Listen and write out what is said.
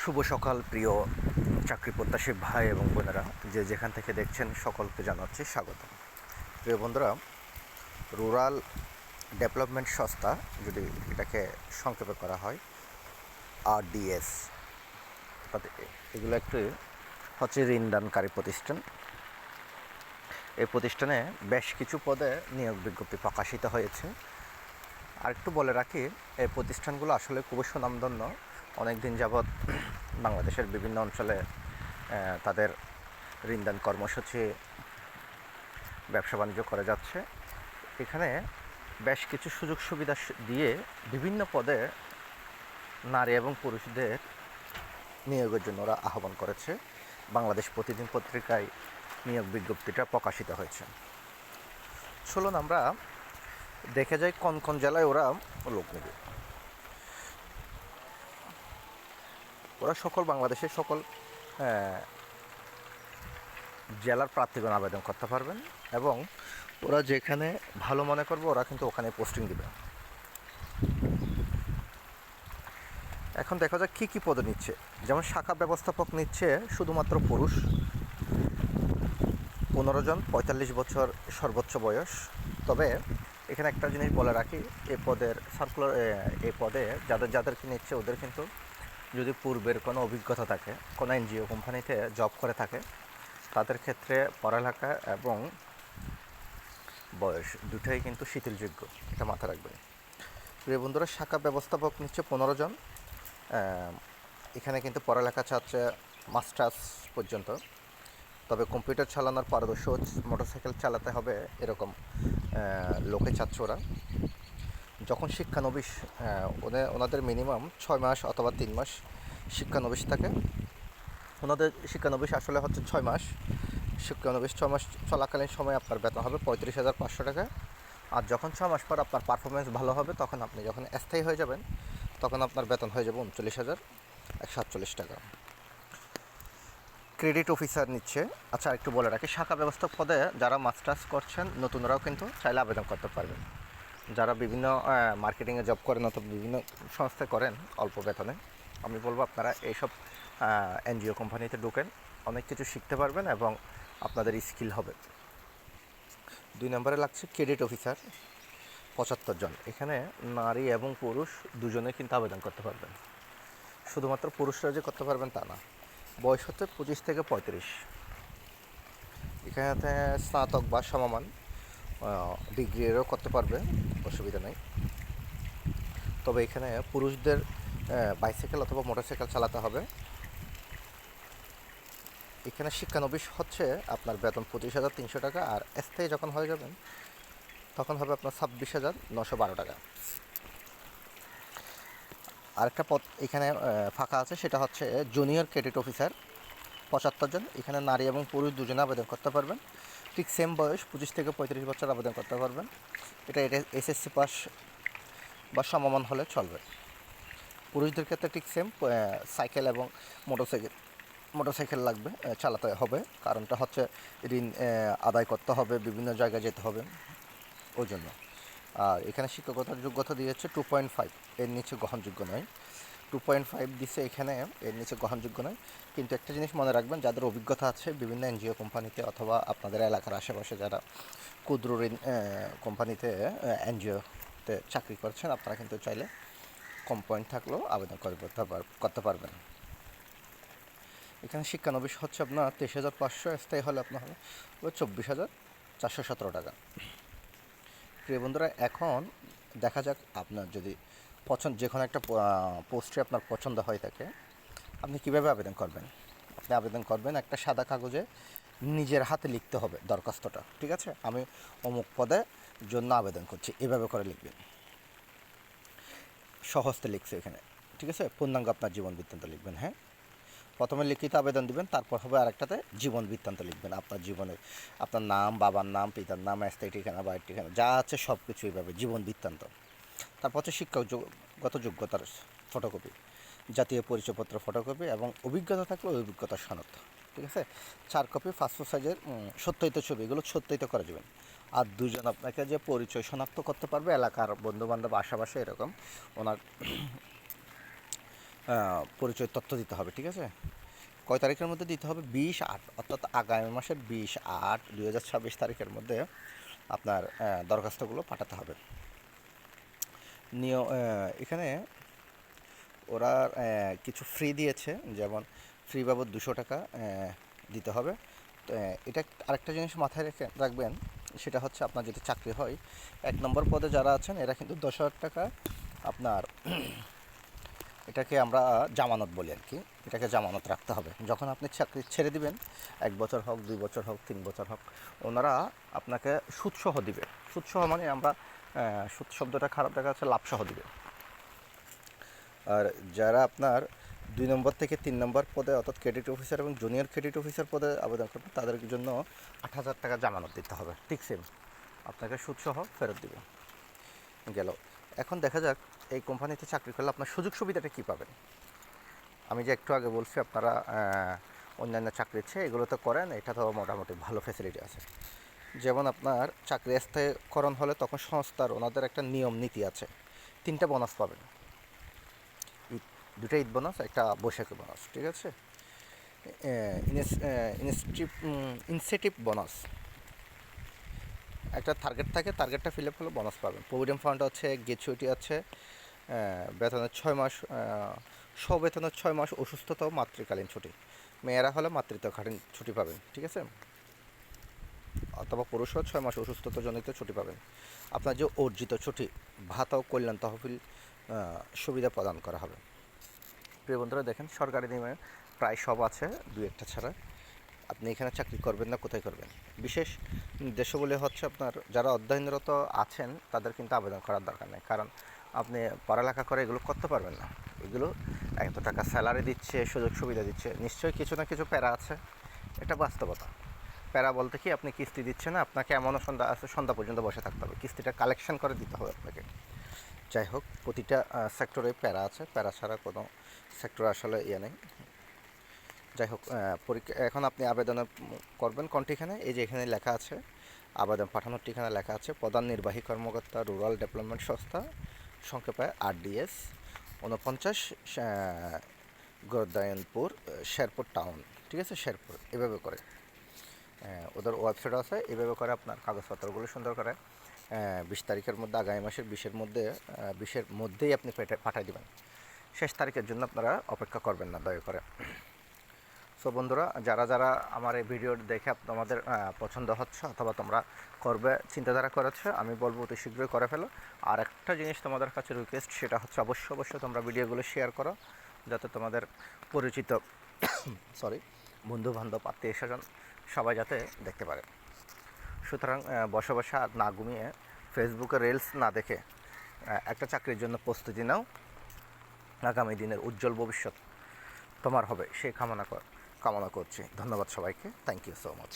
শুভ সকাল প্রিয় চাকরি প্রত্যাশী ভাই এবং বোনেরা, যে যেখান থেকে দেখছেন সকলকে জানাচ্ছি স্বাগত। প্রিয় বন্ধুরা, রুরাল ডেভেলপমেন্ট সংস্থা, যদি এটাকে সংক্ষেপে করা হয় RDS, এগুলো একটি হচ্ছে ঋণদানকারী প্রতিষ্ঠান। এই প্রতিষ্ঠানে বেশ কিছু পদে নিয়োগ বিজ্ঞপ্তি প্রকাশিত হয়েছে। আর একটু বলে রাখি, এই প্রতিষ্ঠানগুলো আসলে খুবই সুনামধন্য। অনেক দিন যাবৎ বাংলাদেশের বিভিন্ন অঞ্চলে তাদের ঋণদান কর্মসূচি ব্যবসা বাণিজ্য করে যাচ্ছে। এখানে বেশ কিছু সুযোগ সুবিধা দিয়ে বিভিন্ন পদে নারী এবং পুরুষদের নিয়োগের জন্য ওরা আহ্বান করেছে। বাংলাদেশ প্রতিদিন পত্রিকায় নিয়োগ বিজ্ঞপ্তিটা প্রকাশিত হয়েছে। চলুন আমরা দেখে যাই কোন কোন জেলায় ওরা লোক নেবে। ওরা বাংলাদেশের সকল জেলার প্রার্থীগণ আবেদন করতে পারবেন এবং ওরা যেখানে ভালো মনে করবে ওরা কিন্তু ওখানে পোস্টিং দিবে। এখন দেখা যাক কী কী পদে নিচ্ছে। যেমন শাখা ব্যবস্থাপক নিচ্ছে শুধুমাত্র পুরুষ, 15 জন, 45 বছর সর্বোচ্চ বয়স। তবে এখানে একটা জিনিস বলে রাখি, এই পদের সার্কুলার, এই পদে যাদেরকে নিচ্ছে ওদের কিন্তু যদি পূর্বের কোনো অভিজ্ঞতা থাকে, কোনো NGO কোম্পানিতে জব করে থাকে, তাদের ক্ষেত্রে পড়ালেখা এবং বয়স দুটোই কিন্তু শিথিলযোগ্য, এটা মাথায় রাখবেন। প্রিয় বন্ধুরা, শাখা ব্যবস্থাপক নিচ্ছে 15 জন। এখানে কিন্তু পড়ালেখা চাচ্ছে মাস্টার্স পর্যন্ত। তবে কম্পিউটার চালানোর পারদর্শ, মোটরসাইকেল চালাতে হবে এরকম লোকে চাচ্ছে ওরা। যখন শিক্ষানবিশ, ওনাদের মিনিমাম 6 মাস অথবা 3 মাস শিক্ষানবিশ থাকে। ওনাদের শিক্ষানবিশ আসলে হচ্ছে 6 মাস। শিক্ষানবিশ 6 মাস চলাকালীন সময় আপনার বেতন হবে 35,500 টাকা। আর যখন 6 মাস পর আপনার পারফরমেন্স ভালো হবে, তখন আপনি যখন স্থায়ী হয়ে যাবেন, তখন আপনার বেতন হয়ে যাবে 39,147 টাকা। ক্রেডিট অফিসার নিচ্ছে। আচ্ছা, একটু বলে রাখি, শাখা ব্যবস্থাপক পদে যারা মাস্টার্স করছেন নতুনরাও কিন্তু চাইলে আবেদন করতে পারবেন। যারা বিভিন্ন মার্কেটিংয়ে জব করেন অথবা বিভিন্ন সংস্থায় করেন অল্প বেতনে, আমি বলবো আপনারা এইসব NGO কোম্পানিতে ঢুকেন, অনেক কিছু শিখতে পারবেন এবং আপনাদের স্কিল হবে। 2 নম্বরে লাগছে ক্রেডিট অফিসার, 75 জন। এখানে নারী এবং পুরুষ দুজনে কিন্তু আবেদন করতে পারবেন। শুধুমাত্র পুরুষরা যে করতে পারবেন তা না, বয়স হচ্ছে 25 থেকে 35। এখানে স্নাতক বা সমমান ডিগ্রিরও করতে পারবে, অসুবিধা নেই। তবে এখানে পুরুষদের বাইসাইকেল অথবা মোটরসাইকেল চালাতে হবে। এখানে শিক্ষানবিশ হচ্ছে আপনার বেতন 25,300 টাকা, আর স্থায়ী যখন হয়ে যাবেন তখন হবে আপনার 26,912 টাকা। আরেকটা পদ এখানে ফাঁকা আছে, সেটা হচ্ছে জুনিয়র ক্রেডিট অফিসার, 75 জন। এখানে নারী এবং পুরুষ দুজনে আবেদন করতে পারবেন। ঠিক সেম বয়স, 25 থেকে 35 বছর আবেদন করতে পারবেন। এটা SSC পাস বা সমমান হলে চলবে। পুরুষদের ক্ষেত্রে ঠিক সেম, সাইকেল এবং মোটরসাইকেল লাগবে, চালাতে হবে। কারণটা হচ্ছে ঋণ আদায় করতে হবে, বিভিন্ন জায়গায় যেতে হবে, ওই জন্য। আর এখানে শিক্ষকতার যোগ্যতা দিয়েছে 2.5, এর নিচে গ্রহণযোগ্য নয়। 2.5 দিচ্ছে এখানে, এর নিচে গ্রহণযোগ্য নয়। কিন্তু একটা জিনিস মনে রাখবেন, যাদের অভিজ্ঞতা আছে বিভিন্ন NGO কোম্পানিতে অথবা আপনাদের এলাকার আশেপাশে যারা ক্ষুদ্র ঋণ কোম্পানিতে NGOতে চাকরি করছেন, আপনারা কিন্তু চাইলে কম পয়েন্ট থাকলেও আবেদন করতে পারবেন। এখানে শিক্ষানবিশ হচ্ছে আপনার 23,500, স্থায়ী হলে আপনার হবে 24,417 টাকা। প্রিয় বন্ধুরা, এখন দেখা যাক আপনার যদি যে কোনো একটা পোস্টে আপনার পছন্দ হয়ে থাকে, আপনি কীভাবে আবেদন করবেন। আপনি আবেদন করবেন একটা সাদা কাগজে, নিজের হাতে লিখতে হবে দরখাস্তটা, ঠিক আছে? আমি অমুক পদে জন্য আবেদন করছি, এভাবে করে লিখবেন। সহজতে লিখছে এখানে, ঠিক আছে? পূর্ণাঙ্গ আপনার জীবন বৃত্তান্ত লিখবেন। হ্যাঁ, প্রথমে লিখিত আবেদন দিবেন, তারপর হবে আরেকটাতে জীবন বৃত্তান্ত লিখবেন। আপনার জীবনের, আপনার নাম, বাবার নাম, পিতার নাম, স্থায়ী ঠিকানা, বাড়ির ঠিকানা যা আছে সব কিছু এইভাবে জীবন বৃত্তান্ত। তারপর হচ্ছে শিক্ষাগত যোগ্যতার ফটোকপি, জাতীয় পরিচয়পত্র ফটোকপি এবং অভিজ্ঞতা থাকলে অভিজ্ঞতার সনদ, ঠিক আছে? 4 কপি পাসপোর্ট সাইজের সত্যায়িত ছবি, এগুলো সত্যায়িত করে দেবেন। আর 2 জন আপনাকে যে পরিচয় শনাক্ত করতে পারবে, এলাকার বন্ধুবান্ধব, আশেপাশে এরকম, ওনার পরিচয় তথ্য দিতে হবে, ঠিক আছে? কয় তারিখের মধ্যে দিতে হবে? 20/8, অর্থাৎ আগামী মাসের 20/8/2026 তারিখের মধ্যে আপনার দরখাস্তগুলো পাঠাতে হবে। এখানে ওরা কিছু ফ্রি দিয়েছে, যেমন ফ্রি বাবদ 200 টাকা দিতে হবে। তো এটা আরেকটা জিনিস মাথায় রাখবেন, সেটা হচ্ছে আপনার যদি চাকরি হয় 1 নম্বর পদে যারা আছেন এরা কিন্তু 10,000 টাকা আপনার এটাকে আমরা জামানত বলি আর কি, এটাকে জামানত রাখতে হবে। যখন আপনি চাকরি ছেড়ে দিবেন, 1 বছর হোক, 2 বছর হোক, 3 বছর হোক, ওনারা আপনাকে সুদসহ দিবে। সুদসহ মানে আমরা সুদ শব্দটা খারাপ দেখা যাচ্ছে, লাভসহ দিবে। আর যারা আপনার 2 নম্বর থেকে 3 নম্বর পদে অর্থাৎ ক্রেডিট অফিসার এবং জুনিয়র ক্রেডিট অফিসার পদে আবেদন করবে, তাদের জন্য 8,000 টাকা জামানত দিতে হবে। ঠিক সেম, আপনাকে সুদসহ ফেরত দিবে। গেল। এখন দেখা যাক এই কোম্পানিতে চাকরি করলে আপনার সুযোগ সুবিধাটা কী পাবেন। আমি যে একটু আগে বলছি আপনারা অন্যান্য চাকরির চেয়ে এগুলোতে করেন, এটা তো মোটামুটি ভালো ফ্যাসিলিটি আছে। যেমন আপনার চাকরি স্থায়ীকরণ হলে তখন সংস্থার ওনাদের একটা নিয়ম নীতি আছে। 3টা বোনাস পাবেন, 2টা ঈদ বোনাস, একটা বৈশাখী বোনাস, ঠিক আছে? ইনসেটিভ বোনাস, একটা টার্গেট থাকে, টার্গেটটা ফিল আপ হলে বোনাস পাবেন। প্রভিডেন্ট ফান্ড আছে, গ্র্যাচুইটি আছে, বেতনের 6 মাস, স্ববেতনের 6 মাস অসুস্থতা ও মাতৃকালীন ছুটি। মেয়েরা হলে মাতৃত্বকালীন ছুটি পাবেন, ঠিক আছে? অথবা পুরুষও 6 মাস অসুস্থতাজনিত ছুটি পাবেন। আপনার যে অর্জিত ছুটি, ভাতা ও কল্যাণ তহবিল সুবিধা প্রদান করা হবে। প্রিয় বন্ধুরা, দেখেন সরকারি নিয়মে প্রায় সব আছে, 2-1টা ছাড়া। আপনি এখানে চাকরি করবেন না, কোথায় করবেন? বিশেষ নির্দেশাবলী হচ্ছে আপনার যারা অধ্যয়নরত আছেন তাদের কিন্তু আবেদন করার দরকার নেই, কারণ আপনি পড়ালেখা করে এগুলো করতে পারবেন না। এগুলো এত টাকা স্যালারি দিচ্ছে, সুযোগ সুবিধা দিচ্ছে, নিশ্চয়ই কিছু না কিছু প্যারা আছে, এটা বাস্তবতা। প্যারা বলতে কি, আপনি কিস্তি দিচ্ছেন না, আপনাকে এমনও সন্ধ্যা পর্যন্ত বসে থাকতে হবে, কিস্তিটা কালেকশন করে দিতে হবে আপনাকে। যাই হোক, প্রতিটা সেক্টরে প্যারা আছে, প্যারা ছাড়া কোনো সেক্টর আসলে নেই। যাই হোক, পরীক্ষা এখন আপনি আবেদন করবেন কোন ঠিকানায়? এই যে এখানে লেখা আছে, আবেদন পাঠানোর ঠিকানা লেখা আছে, প্রধান নির্বাহী কর্মকর্তা, রুরাল ডেভেলপমেন্ট সংস্থা, সংক্ষেপে RDS, 49 গর্দায়নপুর, শেরপুর টাউন, ঠিক আছে? শেরপুর, এভাবে করে ওদের ওয়েবসাইট আছে। এভাবে করে আপনার কাগজপত্রগুলো সুন্দর করে 20 তারিখের মধ্যে, আগামী মাসের 20-এর মধ্যেই আপনি পাঠিয়ে দেবেন। শেষ তারিখের জন্য আপনারা অপেক্ষা করবেন না, দয়া করে। সো বন্ধুরা, যারা যারা আমার এই ভিডিও দেখে তোমাদের পছন্দ হচ্ছে অথবা তোমরা করবে চিন্তাধারা করেছো, আমি বলবো অতি শীঘ্রই করে ফেলো। আর একটা জিনিস তোমাদের কাছে রিকোয়েস্ট, সেটা হচ্ছে অবশ্যই তোমরা ভিডিওগুলো শেয়ার করো, যাতে তোমাদের পরিচিত বন্ধুবান্ধব, আত্মীয় স্বজন সবাই যাতে দেখতে পারে। সুতরাং বসে বসে আর না ঘুমিয়ে, ফেসবুকে রিলস না দেখে একটা চাকরির জন্য প্রস্তুতি নাও। আগামী দিনের উজ্জ্বল ভবিষ্যৎ তোমার হবে, সেই কামনা করছি। ধন্যবাদ সবাইকে। Thank you so much.